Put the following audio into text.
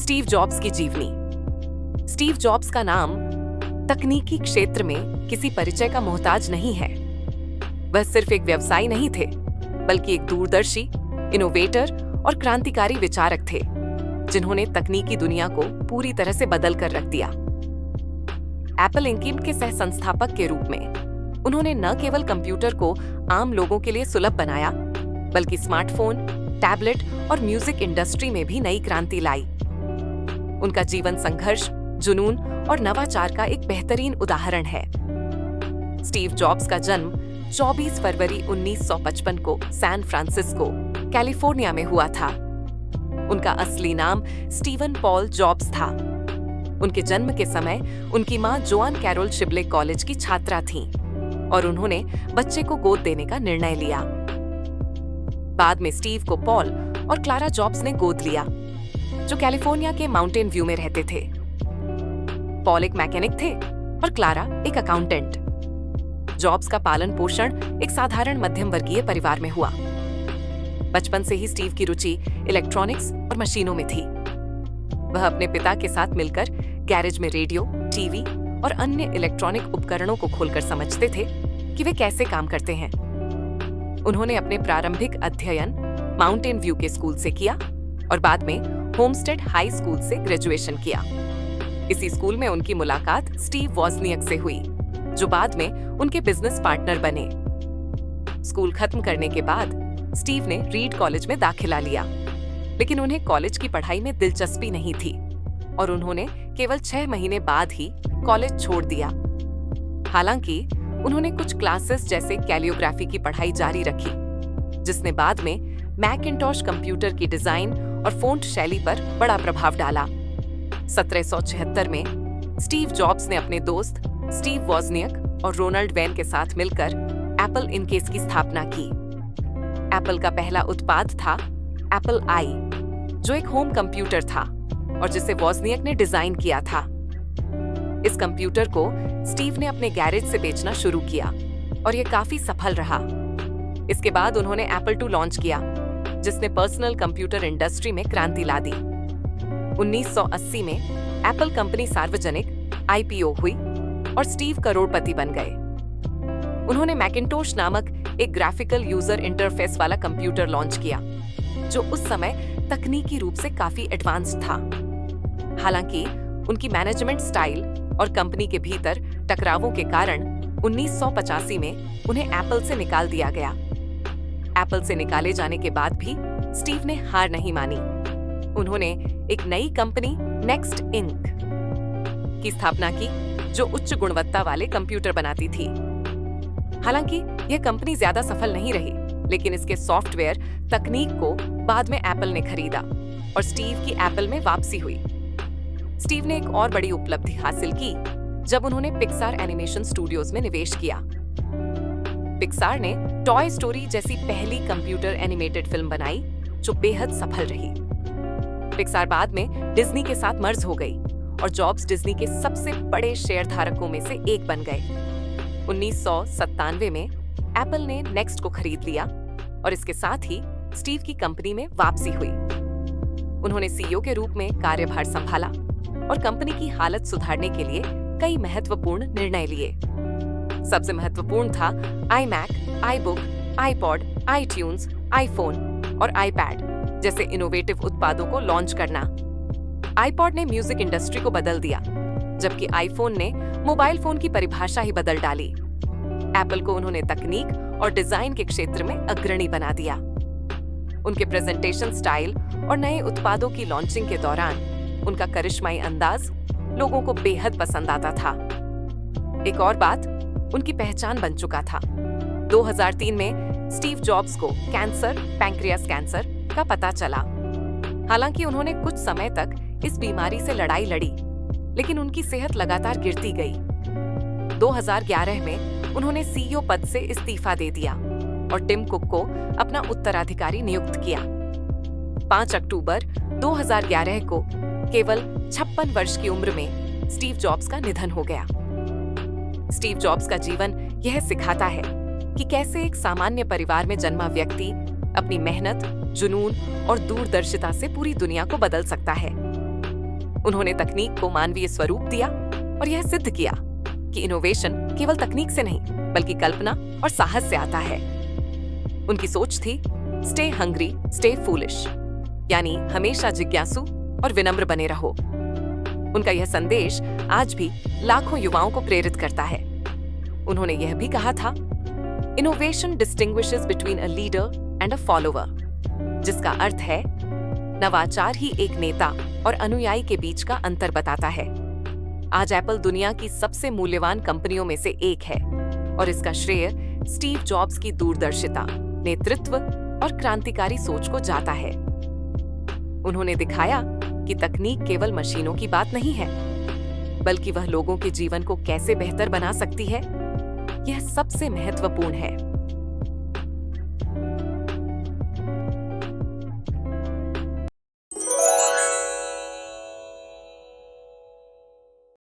Steve jobs की जीवनी। Steve jobs का नाम तकनीकी क्षेत्र में किसी परिचय का मोहताज नहीं है। वह सिर्फ एक व्यवसायी नहीं थे, बल्कि एक दूरदर्शी, इनोवेटर और क्रांतिकारी विचारक थे, जिन्होंने तकनीकी दुनिया को पूरी तरह से बदल कर रख दिया। एप्पल इंक के सह संस्थापक के रूप में उन्होंने न केवल कंप्यूटर को आम लोगों के लिए सुलभ बनाया, बल्कि स्मार्टफोन, टैबलेट और म्यूजिक इंडस्ट्री में भी नई क्रांति लाई। उनका जीवन संघर्ष, जुनून और नवाचार का एक बेहतरीन उदाहरण है। स्टीव जॉब्स का जन्म 24 फरवरी 1955 को सैन फ्रांसिस्को, कैलिफोर्निया में हुआ था। उनका असली नाम स्टीवन पॉल जॉब्स था। उनके जन्म के समय उनकी मां जोआन कैरोल शिबले कॉलेज की छात्रा थीं और उन्होंने बच्चे को गोद देने का निर्णय लिया। बाद में स्टीव को पॉल और क्लारा जॉब्स ने गोद लिया, जो कैलिफोर्निया के माउंटेन व्यू में रहते थे। पॉल एक मैकेनिक थे और क्लारा एक अकाउंटेंट। जॉब्स का पालन पोषण एक साधारण मध्यम वर्गीय परिवार में हुआ। बचपन से ही स्टीव की रुचि इलेक्ट्रॉनिक्स और मशीनों में थी। वह अपने पिता के साथ मिलकर गैरेज में रेडियो, टीवी और अन्य इलेक्ट्रॉनिक उपकरणों को खोलकर समझते थे कि वे कैसे काम करते हैं। उन्होंने अपने प्रारंभिक अध्ययन माउंटेन व्यू के स्कूल से किया और बाद में होमस्टेड हाई स्कूल से ग्रेजुएशन किया। इसी स्कूल में उनकी मुलाकात स्टीव वॉजनियक से हुई, जो बाद में उनके बिजनेस पार्टनर बने। स्कूल खत्म करने के बाद स्टीव ने रीड कॉलेज में दाखिला लिया, लेकिन उन्हें कॉलेज की पढ़ाई में दिलचस्पी नहीं थी और उन्होंने केवल 6 महीने बाद ही कॉलेज छोड़ दिया। हालांकि उन्होंने कुछ क्लासेस जैसे कैलियोग्राफी की पढ़ाई जारी रखी, जिसने बाद में मैकिन्टॉश कंप्यूटर की डिजाइन और फ़ॉन्ट शैली पर बड़ा प्रभाव डाला। 1776 में स्टीव जॉब्स ने अपने दोस्त स्टीव वॉजनियक और रोनाल्ड वेन के साथ मिलकर एप्पल इनकेस की स्थापना की। एप्पल का पहला उत्पाद था एप्पल आई, जो एक होम कंप्यूटर था और जिसे वॉजनियक ने डिजाइन किया था। इस कंप्यूटर को स्टीव ने अपने गैरेज से बेचना शुरू किया और यह काफी सफल रहा। इसके बाद उन्होंने एप्पल II लॉन्च किया, जिसने पर्सनल कंप्यूटर इंडस्ट्री में क्रांति ला दी। 1980 में एप्पल कंपनी सार्वजनिक IPO हुई और स्टीव करोड़पति बन गए। उन्होंने मैकिन्टोश नामक एक ग्राफिकल यूजर इंटरफेस वाला कंप्यूटर लॉन्च किया, जो उस समय तकनीकी रूप से काफी एडवांस था। हालांकि उनकी मैनेजमेंट स्टाइल और कंपनी के भीतर टकरावों के कारण 1985 में उन्हें एप्पल से निकाल दिया गया। एप्पल से निकाले जाने के बाद भी स्टीव ने हार नहीं मानी। उन्होंने एक नई कंपनी नेक्स्ट इंक की स्थापना की, जो उच्च गुणवत्ता वाले कंप्यूटर बनाती थी। हालांकि यह कंपनी ज्यादा सफल नहीं रही, लेकिन इसके सॉफ्टवेयर तकनीक को बाद में एप्पल ने खरीदा और स्टीव की एप्पल में वापसी हुई। स्टीव ने एक और बड़ी उपलब्धि हासिल की जब उन्होंने पिक्सार एनिमेशन स्टूडियोज में निवेश किया। पिक्सार ने टॉय स्टोरी जैसी पहली कंप्यूटर एनिमेटेड फिल्म बनाई, जो बेहद सफल रही। पिक्सार बाद में डिज्नी के साथ मर्ज हो गई और जॉब्स डिज्नी के सबसे बड़े शेयरधारकों में से एक बन गए। 1997 में एप्पल ने नेक्स्ट को खरीद लिया और इसके साथ ही स्टीव की कंपनी में वापसी हुई। उन्होंने CEO के रूप में कार्यभार संभाला और कंपनी की हालत सुधारने के लिए कई महत्वपूर्ण निर्णय लिए। सबसे महत्वपूर्ण था iMac, iBook, iPod, iTunes, iPhone और iPad जैसे इनोवेटिव उत्पादों को लॉन्च करना। iPod ने म्यूजिक इंडस्ट्री को बदल दिया, जबकि iPhone ने मोबाइल फोन की परिभाषा ही बदल डाली। एप्पल को उन्होंने तकनीक और डिजाइन के क्षेत्र में अग्रणी बना दिया। उनके प्रेजेंटेशन स्टाइल और नए उत्पादों की लॉन्चिंग के दौरान उनका करिश्माई अंदाज लोगों को बेहद पसंद आता था। एक और बात उनकी पहचान बन चुका था। 2003 में स्टीव जॉब्स को कैंसर, पैंक्रियास कैंसर का पता चला। हालांकि उन्होंने कुछ समय तक इस बीमारी से लड़ाई लड़ी, लेकिन उनकी सेहत लगातार गिरती गई। 2011 में उन्होंने CEO पद से इस्तीफा दे दिया और टिम कुक को अपना उत्तराधिकारी नियुक्त किया। 5 अक्टूबर 2011 को केवल 56 वर्ष की उम्र में स्टीव जॉब्स का निधन हो गया। स्टीव जॉब्स का जीवन यह सिखाता है कि कैसे एक सामान्य परिवार में जन्मा व्यक्ति अपनी मेहनत, जुनून और दूरदर्शिता से पूरी दुनिया को बदल सकता है। उन्होंने तकनीक को मानवीय स्वरूप दिया और यह सिद्ध किया कि इनोवेशन केवल तकनीक से नहीं बल्कि कल्पना और साहस से आता है। उनकी सोच थी स्टे हंग्री, स्टे फूलिश, यानी हमेशा जिज्ञासु और विनम्र बने रहो। उनका यह संदेश आज भी लाखों युवाओं को प्रेरित करता है। उन्होंने यह भी कहा था, innovation distinguishes between a leader and a follower, जिसका अर्थ है नवाचार ही एक नेता और अनुयायी के बीच का अंतर बताता है। आज एप्पल दुनिया की सबसे मूल्यवान कंपनियों में से एक है और इसका श्रेय स्टीव जॉब्स की दूरदर्शिता, नेतृत्व और क्रांतिकारी सोच को जाता है। उन्होंने दिखाया कि तकनीक केवल मशीनों की बात नहीं है, बल्कि वह लोगों के जीवन को कैसे बेहतर बना सकती है, यह सबसे महत्वपूर्ण है।